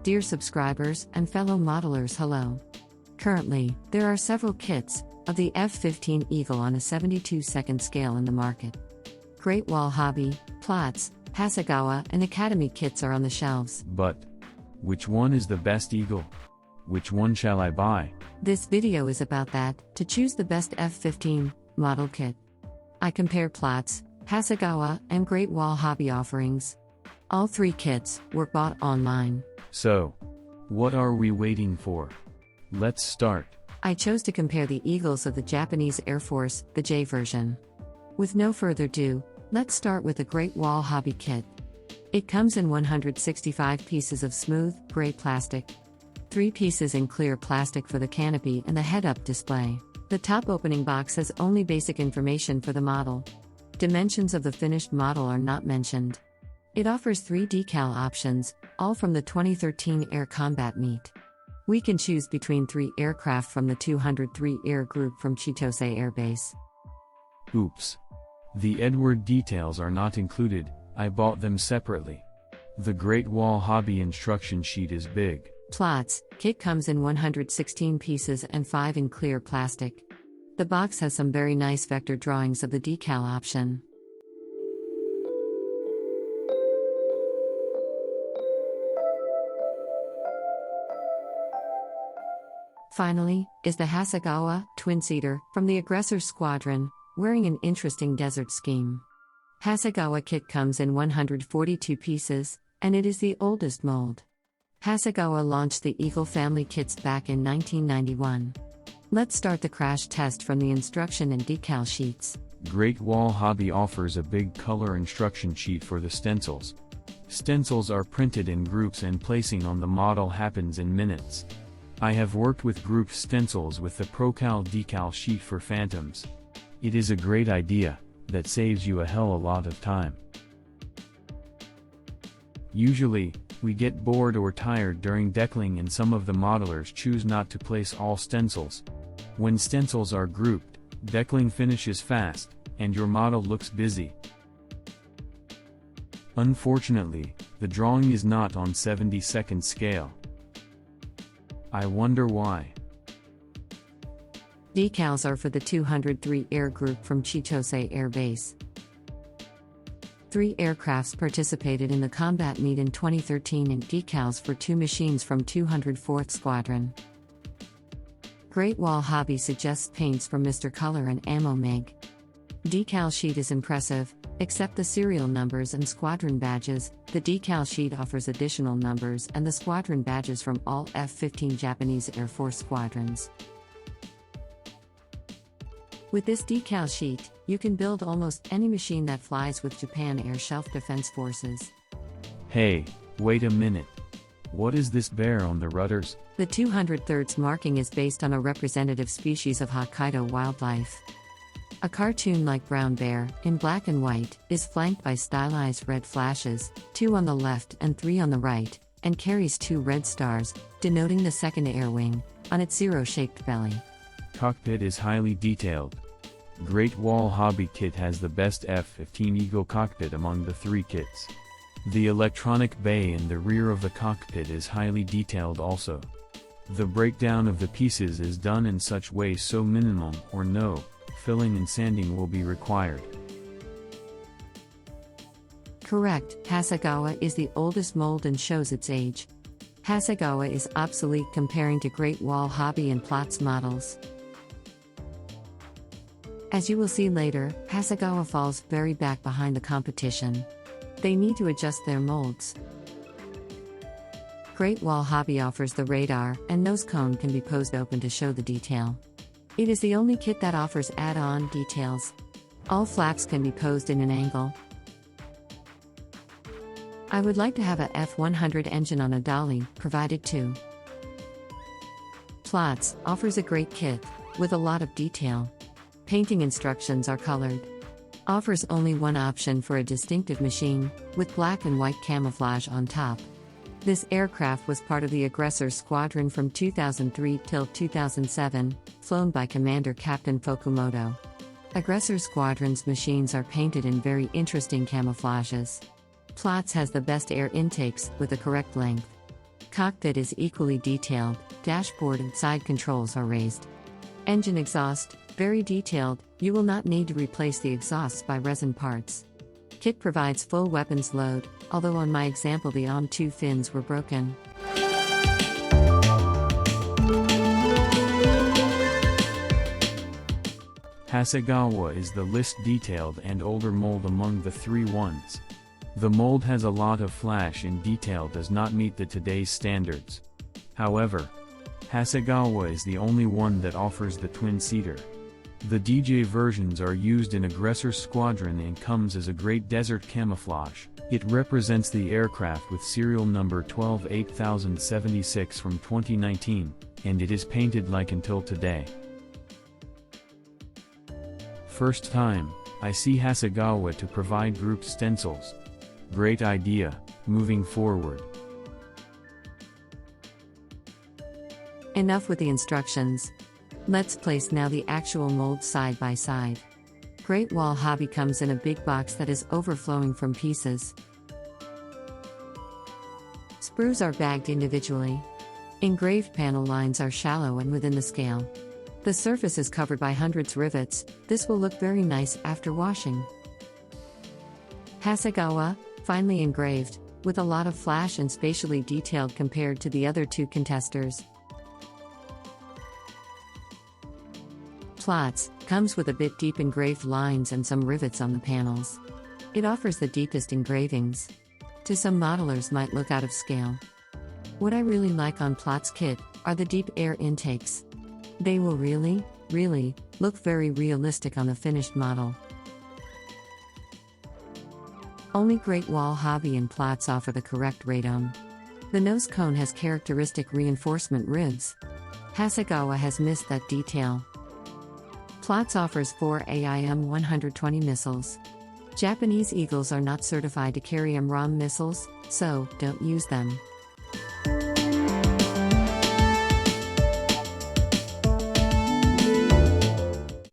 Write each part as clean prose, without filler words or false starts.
Dear subscribers and fellow modelers, hello. Currently, there are several kits of the F-15 Eagle on a 72-second scale in the market. Great Wall Hobby, Platts, Hasegawa, and Academy kits are on the shelves. But which one is the best Eagle? Which one shall I buy? This video is about that, to choose the best F-15 model kit. I compare Platts, Hasegawa, and Great Wall Hobby offerings. All three kits were bought online. So, what are we waiting for? Let's start. I chose to compare the Eagles of the Japanese Air Force, the J version. With no further ado, let's start with the Great Wall Hobby kit. It comes in 165 pieces of smooth, gray plastic. 3 pieces in clear plastic for the canopy and the head-up display. The top opening box has only basic information for the model. Dimensions of the finished model are not mentioned. It offers 3 decal options, all from the 2013 Air Combat Meet. We can choose between 3 aircraft from the 203 Air Group from Chitose Air Base. Oops. The Edward details are not included, I bought them separately. The Great Wall Hobby instruction sheet is big. Platts kit comes in 116 pieces and 5 in clear plastic. The box has some very nice vector drawings of the decal option. Finally, is the Hasegawa twin-seater from the Aggressor Squadron, wearing an interesting desert scheme. Hasegawa kit comes in 142 pieces, and it is the oldest mold. Hasegawa launched the Eagle family kits back in 1991. Let's start the crash test from the instruction and decal sheets. Great Wall Hobby offers a big color instruction sheet for the stencils. Stencils are printed in groups and placing on the model happens in minutes. I have worked with group stencils with the Procal decal sheet for Phantoms. It is a great idea, that saves you a hell a lot of time. Usually, we get bored or tired during decaling and some of the modelers choose not to place all stencils. When stencils are grouped, decaling finishes fast, and your model looks busy. Unfortunately, the drawing is not on 70-second scale. I wonder why. Decals are for the 203 Air Group from Chitose Air Base. 3 aircrafts participated in the combat meet in 2013 and decals for 2 machines from 204th Squadron. Great Wall Hobby suggests paints from Mr. Color and Ammo Meg. Decal sheet is impressive, except the serial numbers and squadron badges. The decal sheet offers additional numbers and the squadron badges from all F-15 Japanese Air Force squadrons. With this decal sheet, you can build almost any machine that flies with Japan Air Self-Defense Forces. Hey, wait a minute. What is this bear on the rudders? The 203rd marking is based on a representative species of Hokkaido wildlife. A cartoon-like brown bear, in black and white, is flanked by stylized red flashes, 2 on the left and 3 on the right, and carries 2 red stars, denoting the second air wing, on its zero-shaped belly. Cockpit is highly detailed. Great Wall Hobby kit has the best F-15 Eagle cockpit among the 3 kits. The electronic bay in the rear of the cockpit is highly detailed also. The breakdown of the pieces is done in such way so minimum or no filling and sanding will be required. Correct, Hasegawa is the oldest mold and shows its age. Hasegawa is obsolete comparing to Great Wall Hobby and Platts models. As you will see later, Hasegawa falls very back behind the competition. They need to adjust their molds. Great Wall Hobby offers the radar, and nose cone can be posed open to show the detail. It is the only kit that offers add-on details. All flaps can be posed in an angle. I would like to have a F-100 engine on a dolly, provided too. Platts offers a great kit, with a lot of detail. Painting instructions are colored. Offers only one option for a distinctive machine, with black and white camouflage on top. This aircraft was part of the Aggressor Squadron from 2003 till 2007, flown by Commander Captain Fukumoto. Aggressor Squadron's machines are painted in very interesting camouflages. Plots has the best air intakes, with the correct length. Cockpit is equally detailed, dashboard and side controls are raised. Engine exhaust, very detailed, you will not need to replace the exhausts by resin parts. Kit provides full weapons load, although on my example the OM2 fins were broken. Hasegawa is the least detailed and older mold among the three ones. The mold has a lot of flash and detail does not meet the today's standards. However, Hasegawa is the only one that offers the twin-seater. The DJ versions are used in Aggressor Squadron and comes as a Great Desert camouflage. It represents the aircraft with serial number 128076 from 2019, and it is painted like until today. First time, I see Hasegawa to provide group stencils. Great idea, moving forward. Enough with the instructions. Let's place now the actual mold side by side. Great Wall Hobby comes in a big box that is overflowing from pieces. Sprues are bagged individually. Engraved panel lines are shallow and within the scale. The surface is covered by hundreds rivets. This will look very nice after washing. Hasegawa, finely engraved, with a lot of flash and spatially detailed compared to the other two contesters. Plots, comes with a bit deep engraved lines and some rivets on the panels. It offers the deepest engravings. To some modelers might look out of scale. What I really like on Plots kit are the deep air intakes. They will really look very realistic on the finished model. Only Great Wall Hobby and Plots offer the correct radome. The nose cone has characteristic reinforcement ribs. Hasegawa has missed that detail. Plots offers 4 AIM-120 missiles. Japanese Eagles are not certified to carry AIM-ROM missiles, so don't use them.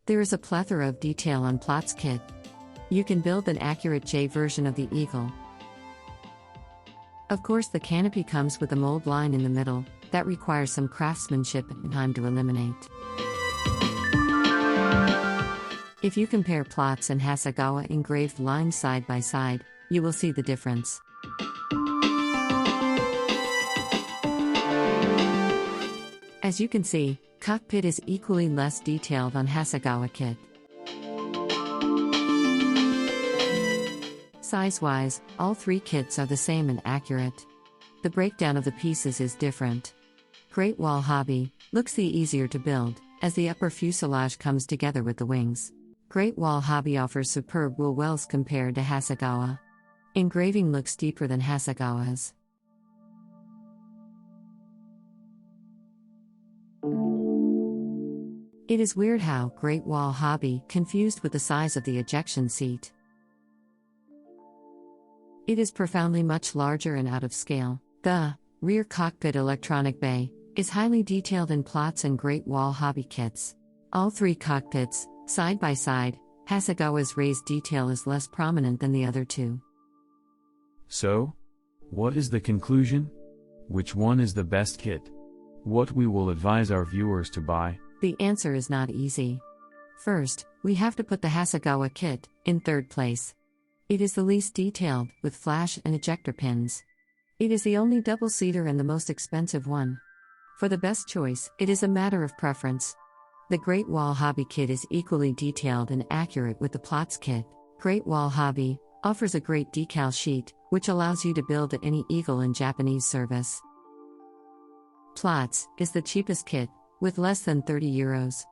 There is a plethora of detail on Plots kit. You can build an accurate J version of the Eagle. Of course, the canopy comes with a mold line in the middle, that requires some craftsmanship and time to eliminate. If you compare Plots and Hasegawa engraved lines side by side, you will see the difference. As you can see, cockpit is equally less detailed on Hasegawa kit. Size-wise, all three kits are the same and accurate. The breakdown of the pieces is different. Great Wall Hobby looks the easier to build, as the upper fuselage comes together with the wings. Great Wall Hobby offers superb wool wells compared to Hasegawa. Engraving looks deeper than Hasegawa's. It is weird how Great Wall Hobby confused with the size of the ejection seat. It is profoundly much larger and out of scale. The rear cockpit electronic bay is highly detailed in Plots and Great Wall Hobby kits. All three cockpits, side by side, Hasegawa's raised detail is less prominent than the other two. So, what is the conclusion? Which one is the best kit? What we will advise our viewers to buy? The answer is not easy. First, we have to put the Hasegawa kit in third place. It is the least detailed, with flash and ejector pins. It is the only double-seater and the most expensive one. For the best choice, it is a matter of preference. The Great Wall Hobby kit is equally detailed and accurate with the Plots kit. Great Wall Hobby offers a great decal sheet, which allows you to build at any Eagle in Japanese service. Plots is the cheapest kit, with less than €30.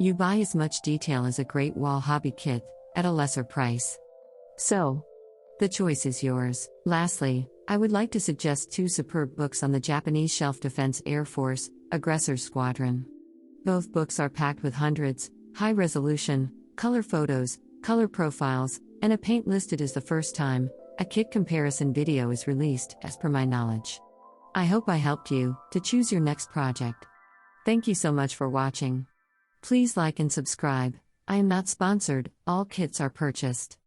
You buy as much detail as a Great Wall Hobby kit, at a lesser price. So, the choice is yours. Lastly, I would like to suggest two superb books on the Japanese Self Defense Air Force, Aggressor Squadron. Both books are packed with hundreds, high-resolution, color photos, color profiles, and a paint listed as the first time a kit comparison video is released, as per my knowledge. I hope I helped you to choose your next project. Thank you so much for watching. Please like and subscribe. I am not sponsored, all kits are purchased.